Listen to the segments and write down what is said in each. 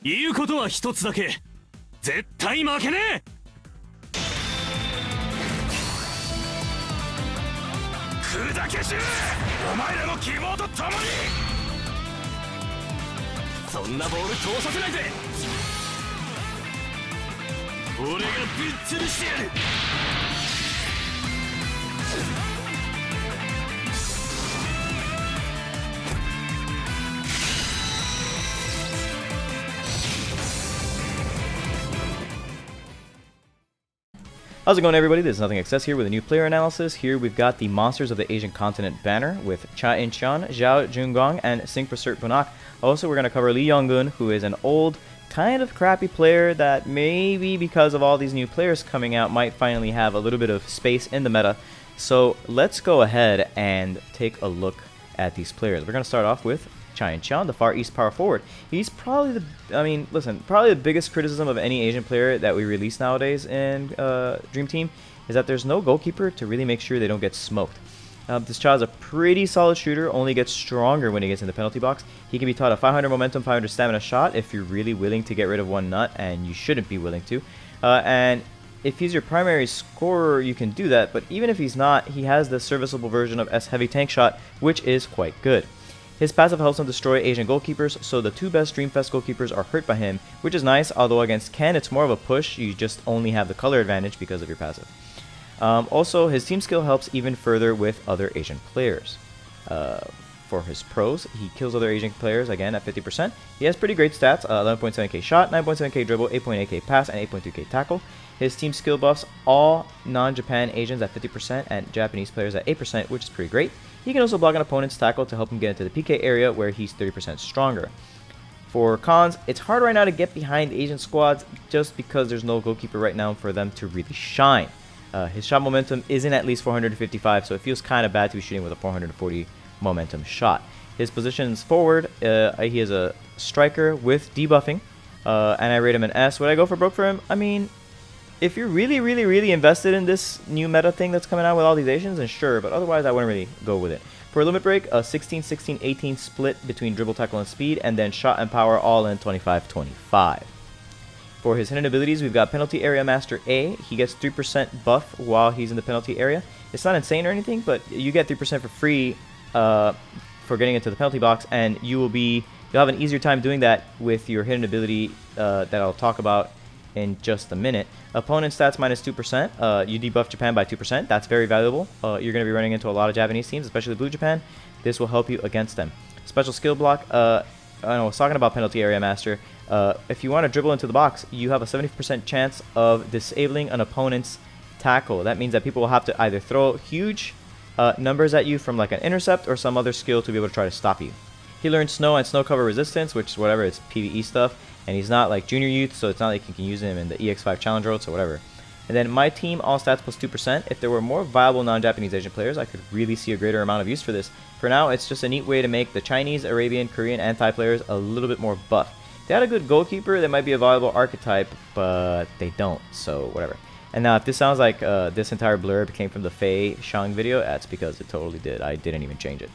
言うことは一つだけ。絶対負けねえ。砕け散れ、お前らの希望と共に。そんなボール通させないで。俺がぶっ潰してやる。How's it going, everybody? This is Nothing Excess here with a new player analysis. Here we've got the Monsters of the Asian Continent banner with Cha In-chan, Xiao, Guang, and Synchrossert Bunak. Also, we're going to cover Lee Yong-un, who is an old, kind of crappy player that maybe because of all these new players coming out might finally have a little bit of space in the meta. So let's go ahead and take a look at these players. We're going to start off with Cha In-chan, the Far East power forward. He's probably probably the biggest criticism of any Asian player that we release nowadays in Dream Team is that there's no goalkeeper to really make sure they don't get smoked. This child is a pretty solid shooter, only gets stronger when he gets in the penalty box. He can be taught a 500 momentum, 500 stamina shot if you're really willing to get rid of one nut, and you shouldn't be willing to. And if he's your primary scorer, you can do that, but even if he's not, he has the serviceable version of S Heavy Tank Shot, which is quite good. His passive helps him destroy Asian goalkeepers, so the two best Dreamfest goalkeepers are hurt by him, which is nice, although against Ken it's more of a push, you just only have the color advantage because of your passive. Also, his team skill helps even further with other Asian players. For his pros, he kills other Asian players, again, at 50%. He has pretty great stats, 11.7k shot, 9.7k dribble, 8.8k pass, and 8.2k tackle. His team skill buffs all non-Japan Asians at 50% and Japanese players at 8%, which is pretty great. He can also block an opponent's tackle to help him get into the PK area where he's 30% stronger. For cons, it's hard right now to get behind Asian squads just because there's no goalkeeper right now for them to really shine. His shot momentum isn't at least 455, so it feels kind of bad to be shooting with a 440 momentum shot. His positions forward, he is a striker with debuffing, and I rate him an S. Would I go for broke for him? I mean, if you're really invested in this new meta thing that's coming out with all these Asians, then sure, but otherwise I wouldn't really go with it. For limit break, a 16-16-18 split between dribble, tackle, and speed, and then shot and power all in 25-25. For his hidden abilities, we've got Penalty Area Master A. He gets 3% buff while he's in the penalty area. It's not insane or anything, but you get 3% for free for getting into the penalty box, and you'll have an easier time doing that with your hidden ability that I'll talk about in just a minute. Opponent stats minus 2%. You debuff Japan by 2%. That's very valuable. You're going to be running into a lot of Japanese teams, especially Blue Japan. This will help you against them. Special skill block. I was talking about Penalty Area Master. If you want to dribble into the box, you have a 70% chance of disabling an opponent's tackle. That means that people will have to either throw huge numbers at you from like an intercept or some other skill to be able to try to stop you. He learned snow and snow cover resistance, which is whatever, it's PvE stuff, and he's not like junior youth, so it's not like you can use him in the EX5 challenge roads or whatever. And then my team, all stats plus 2%. If there were more viable non-Japanese Asian players, I could really see a greater amount of use for this. For now, it's just a neat way to make the Chinese, Arabian, Korean, and Thai players a little bit more buff. If they had a good goalkeeper, they might be a viable archetype, but they don't, so whatever. And now, if this sounds like this entire blurb came from the Fei Xiang video, that's because it totally did. I didn't even change it.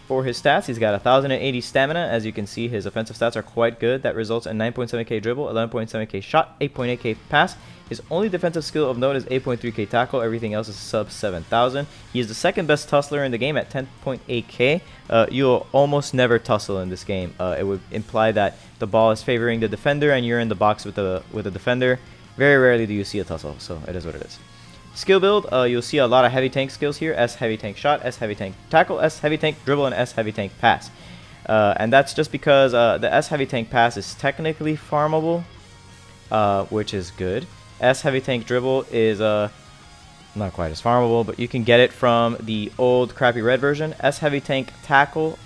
For his stats, he's got 1080 stamina. As you can see, his offensive stats are quite good. That results in 9.7k dribble, 11.7k shot, 8.8k pass. His only defensive skill of note is 8.3k tackle. Everything else is sub 7,000. He is the second best tussler in the game at 10.8k. You'll almost never tussle in this game. It would imply that the ball is favoring the defender and you're in the box with the defender. Very rarely do you see a tussle, so it is what it is. Skill build, you'll see a lot of heavy tank skills here. S heavy tank shot, S heavy tank tackle, S heavy tank dribble, and S heavy tank pass. And that's just because the S heavy tank pass is technically farmable, which is good. S heavy tank dribble is not quite as farmable, but you can get it from the old crappy red version. S heavy tank tackle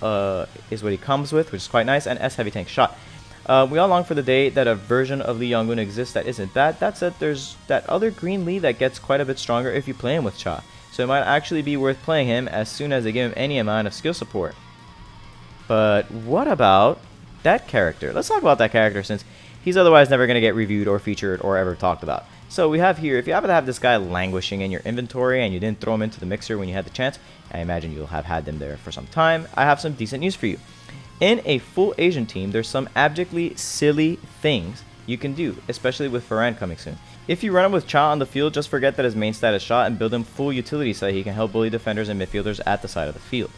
is what he comes with, which is quite nice, and S heavy tank shot. We all long for the day that a version of Lee Yong-un exists that isn't bad. That said, there's that other green Lee that gets quite a bit stronger if you play him with Cha. So it might actually be worth playing him as soon as they give him any amount of skill support. But what about that character? Let's talk about that character since he's otherwise never going to get reviewed or featured or ever talked about. So we have here, if you happen to have this guy languishing in your inventory and you didn't throw him into the mixer when you had the chance, I imagine you'll have had them there for some time, I have some decent news for you. In a full Asian team, there's some abjectly silly things you can do, especially with Ferran coming soon. If you run him with Cha on the field, just forget that his main stat is shot and build him full utility so that he can help bully defenders and midfielders at the side of the field.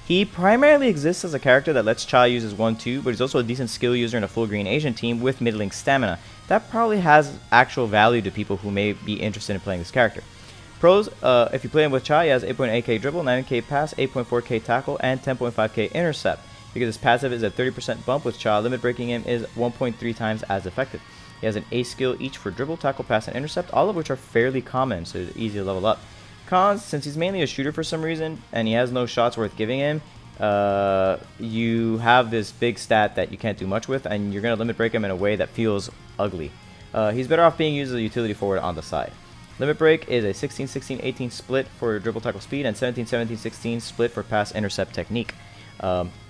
He primarily exists as a character that lets Cha use his 1-2, but he's also a decent skill user in a full green Asian team with middling stamina. That probably has actual value to people who may be interested in playing this character. Pros, if you play him with Cha, he has 8.8k dribble, 9k pass, 8.4k tackle, and 10.5k intercept. Because his passive is a 30% bump with Cha, limit breaking him is 1.3 times as effective. He has an A skill each for dribble, tackle, pass, and intercept, all of which are fairly common, so it's easy to level up. Cons, since he's mainly a shooter for some reason, and he has no shots worth giving him, you have this big stat that you can't do much with, and you're going to limit break him in a way that feels ugly. He's better off being used as a utility forward on the side. Limit break is a 16-16-18 split for dribble, tackle, speed, and 17-17-16 split for pass, intercept, technique.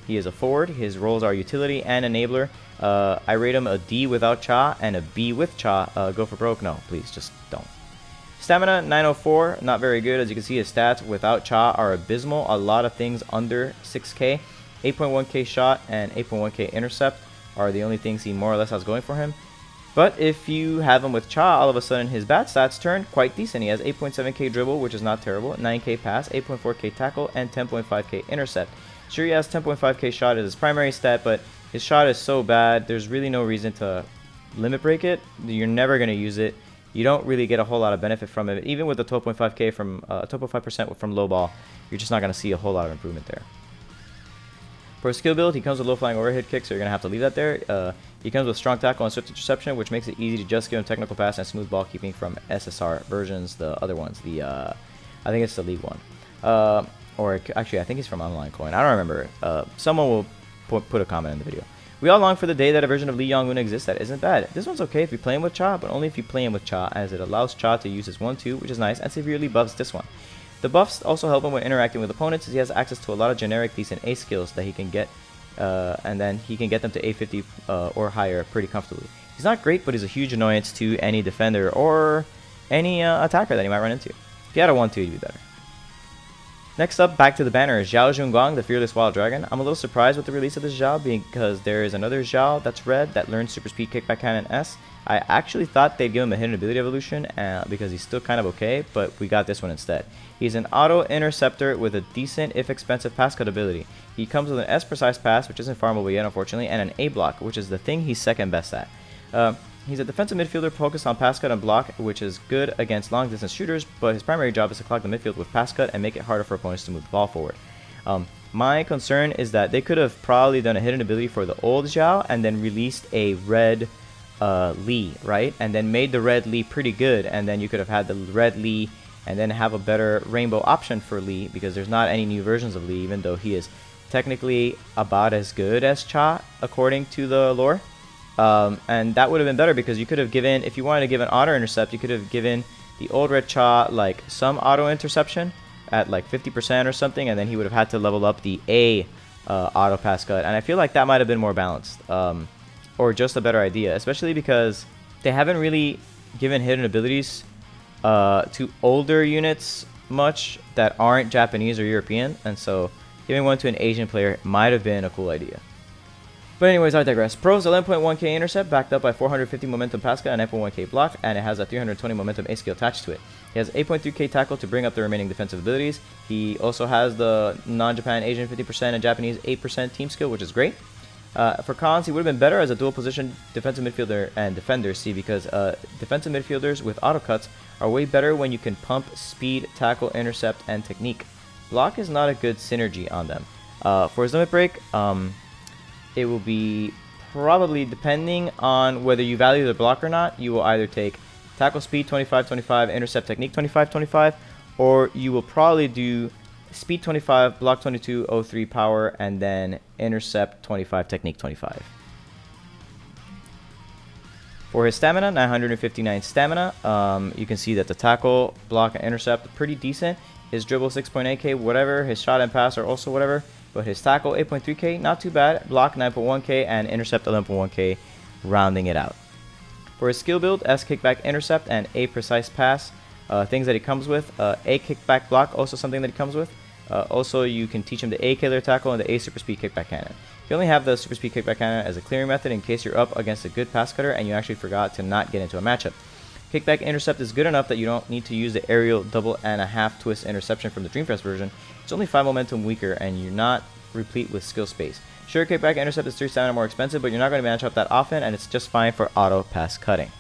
He is a forward. His roles are utility and enabler. I rate him a D without Cha and a B with Cha. Go for broke? No, please, just don't. Stamina 904, not very good. As you can see, his stats without Cha are abysmal. A lot of things under 6k. 8.1k shot and 8.1k intercept are the only things he more or less has going for him. But if you have him with Cha, all of a sudden his bad stats turn quite decent. He has 8.7k dribble, which is not terrible, 9k pass, 8.4k tackle, and 10.5k intercept. Sure, he has 10.5k shot as his primary stat, but his shot is so bad, there's really no reason to limit break it. You're never going to use it. You don't really get a whole lot of benefit from it. Even with the 12.5k from 12.5% from low ball, you're just not going to see a whole lot of improvement there. For his skill build, he comes with low flying overhead kick, so you're going to have to leave that there. He comes with strong tackle and swift interception, which makes it easy to just give him technical pass and smooth ball keeping from SSR versions, the other ones. I think it's the League one. Or actually, I think he's from Online Coin. I don't remember. Someone will put a comment in the video. We all long for the day that a version of Lee Yong-un exists that isn't bad. This one's okay if you play him with Cha, but only if you play him with Cha, as it allows Cha to use his 1-2, which is nice, and severely buffs this one. The buffs also help him when interacting with opponents, as he has access to a lot of generic decent A skills that he can get, and then he can get them to A50 or higher pretty comfortably. He's not great, but he's a huge annoyance to any defender or any attacker that he might run into. If he had a 1-2, he'd be better. Next up, back to the banner, is Xiao Guang, the Fearless Wild Dragon. I'm a little surprised with the release of this Xiao because there is another Xiao that's red that learns Super Speed, Kickback Cannon, S. I actually thought they'd give him a hidden ability evolution because he's still kind of okay, but we got this one instead. He's an auto interceptor with a decent, if expensive, pass cut ability. He comes with an S precise pass, which isn't farmable yet unfortunately, and an A block, which is the thing he's second best at. He's a defensive midfielder focused on pass cut and block, which is good against long distance shooters, but his primary job is to clog the midfield with pass cut and make it harder for opponents to move the ball forward. My concern is that they could have probably done a hidden ability for the old Xiao and then released a red Lee, right? And then made the red Lee pretty good, and then you could have had the red Lee and then have a better rainbow option for Lee, because there's not any new versions of Lee, even though he is technically about as good as Cha according to the lore. And that would have been better because you could have given, if you wanted to give an auto intercept, you could have given the old red Cha like some auto interception at like 50% or something, and then he would have had to level up the A auto pass cut, and I feel like that might have been more balanced, or just a better idea, especially because they haven't really given hidden abilities to older units much that aren't Japanese or European, and so giving one to an Asian player might have been a cool idea. But anyways, I digress. Pros, 11.1k intercept, backed up by 450 momentum pass cut and 9.1k block, and it has a 320 momentum A skill attached to it. He has 8.3k tackle to bring up the remaining defensive abilities. He also has the non-Japan Asian 50% and Japanese 8% team skill, which is great. For cons, he would have been better as a dual position defensive midfielder and defender, because defensive midfielders with auto cuts are way better when you can pump speed, tackle, intercept, and technique. Block is not a good synergy on them. For his limit break, it will be probably, depending on whether you value the block or not, you will either take tackle speed 25-25, intercept technique 25-25, or you will probably do speed 25, block 22, 03 power, and then intercept 25, technique 25. For his stamina, 959 stamina, you can see that the tackle, block, and intercept are pretty decent. His dribble 6.8k, whatever. His shot and pass are also whatever. But his tackle 8.3k, not too bad. Block 9.1k and intercept 11.1k, rounding it out. For his skill build, S kickback intercept and A precise pass, things that he comes with. A kickback block, also something that he comes with. Also, you can teach him the A killer tackle and the A super speed kickback cannon. You only have the super speed kickback cannon as a clearing method in case you're up against a good pass cutter and you actually forgot to not get into a matchup. Kickback intercept is good enough that you don't need to use the aerial double and a half twist interception from the Dreamfest version. It's only 5 momentum weaker and you're not replete with skill space. Sure, kickback intercept is 3 stamina more expensive, but you're not going to match up that often and it's just fine for auto pass cutting.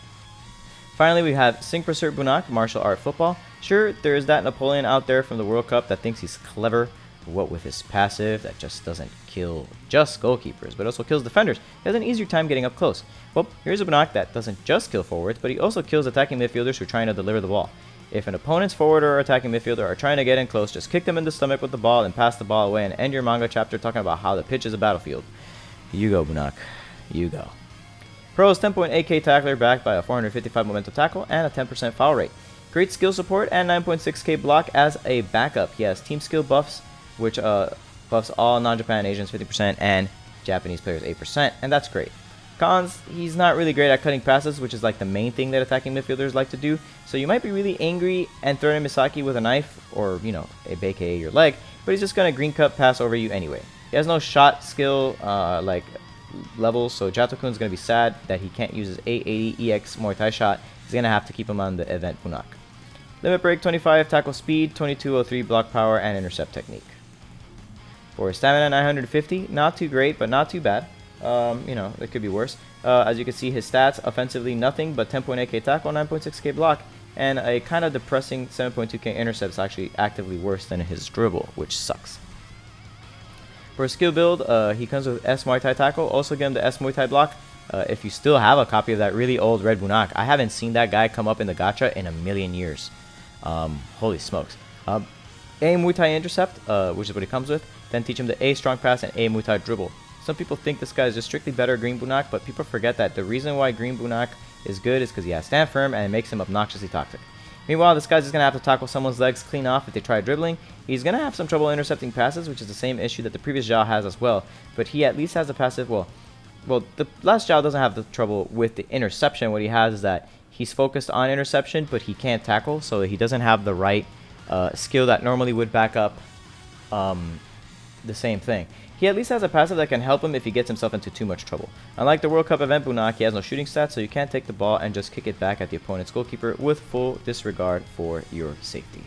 Finally, we have Sync Bunak, martial art football. Sure, there is that Napoleon out there from the World Cup that thinks he's clever, what with his passive that just doesn't kill just goalkeepers, but also kills defenders. He has an easier time getting up close. Well, here's a Bunak that doesn't just kill forwards, but he also kills attacking midfielders who are trying to deliver the ball. If an opponent's forward or attacking midfielder are trying to get in close, just kick them in the stomach with the ball and pass the ball away and end your manga chapter talking about how the pitch is a battlefield. You go, Bunak. You go. Pro's 10.8k tackler backed by a 455 momentum tackle and a 10% foul rate. Great skill support and 9.6k block as a backup. He has team skill buffs, which buffs all non-Japan Asians 50% and Japanese players 8%, and that's great. Cons, he's not really great at cutting passes, which is like the main thing that attacking midfielders like to do, so you might be really angry and threaten Misaki with a knife or, you know, aka your leg, but he's just going to green cut pass over you anyway. He has no shot skill like levels, so Jatokun is going to be sad that he can't use his 880 EX Muay Thai shot. He's going to have to keep him on the event Bunak. Limit break 25, tackle speed, 2203 block power, and intercept technique. For stamina 950, not too great, but not too bad. You know, it could be worse. As you can see, his stats, offensively nothing but 10.8k tackle, 9.6k block, and a kind of depressing 7.2k intercept is actually actively worse than his dribble, which sucks. For a skill build, he comes with S Muay Thai tackle, also give him the S Muay Thai block. If you still have a copy of that really old red Bunak, I haven't seen that guy come up in the gacha in a million years. Holy smokes. A Muay Thai intercept, which is what he comes with, then teach him the A strong pass and A Muay Thai dribble. Some people think this guy is just strictly better Green Bunak, but people forget that the reason why Green Bunak is good is because he has stand firm and it makes him obnoxiously toxic. Meanwhile, this guy's just going to have to tackle someone's legs clean off if they try dribbling. He's going to have some trouble intercepting passes, which is the same issue that the previous Xiao has as well, but he at least has a passive, well, the last Xiao doesn't have the trouble with the interception. What he has is that he's focused on interception, but he can't tackle, so he doesn't have the right skill that normally would back up the same thing. He at least has a passive that can help him if he gets himself into too much trouble. Unlike the World Cup event Bunak, he has no shooting stats, so you can't take the ball and just kick it back at the opponent's goalkeeper with full disregard for your safety.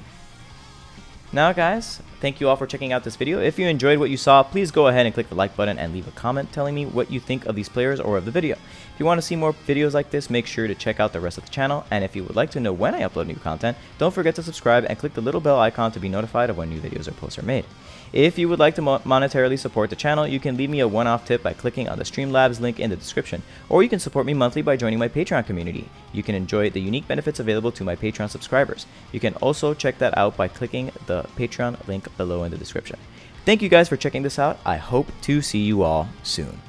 Now guys, thank you all for checking out this video. If you enjoyed what you saw, please go ahead and click the like button and leave a comment telling me what you think of these players or of the video. If you want to see more videos like this, make sure to check out the rest of the channel, and if you would like to know when I upload new content, don't forget to subscribe and click the little bell icon to be notified of when new videos or posts are made. If you would like to monetarily support the channel, you can leave me a one-off tip by clicking on the Streamlabs link in the description, or you can support me monthly by joining my Patreon community. You can enjoy the unique benefits available to my Patreon subscribers. You can also check that out by clicking the Patreon link below in the description. Thank you guys for checking this out. I hope to see you all soon.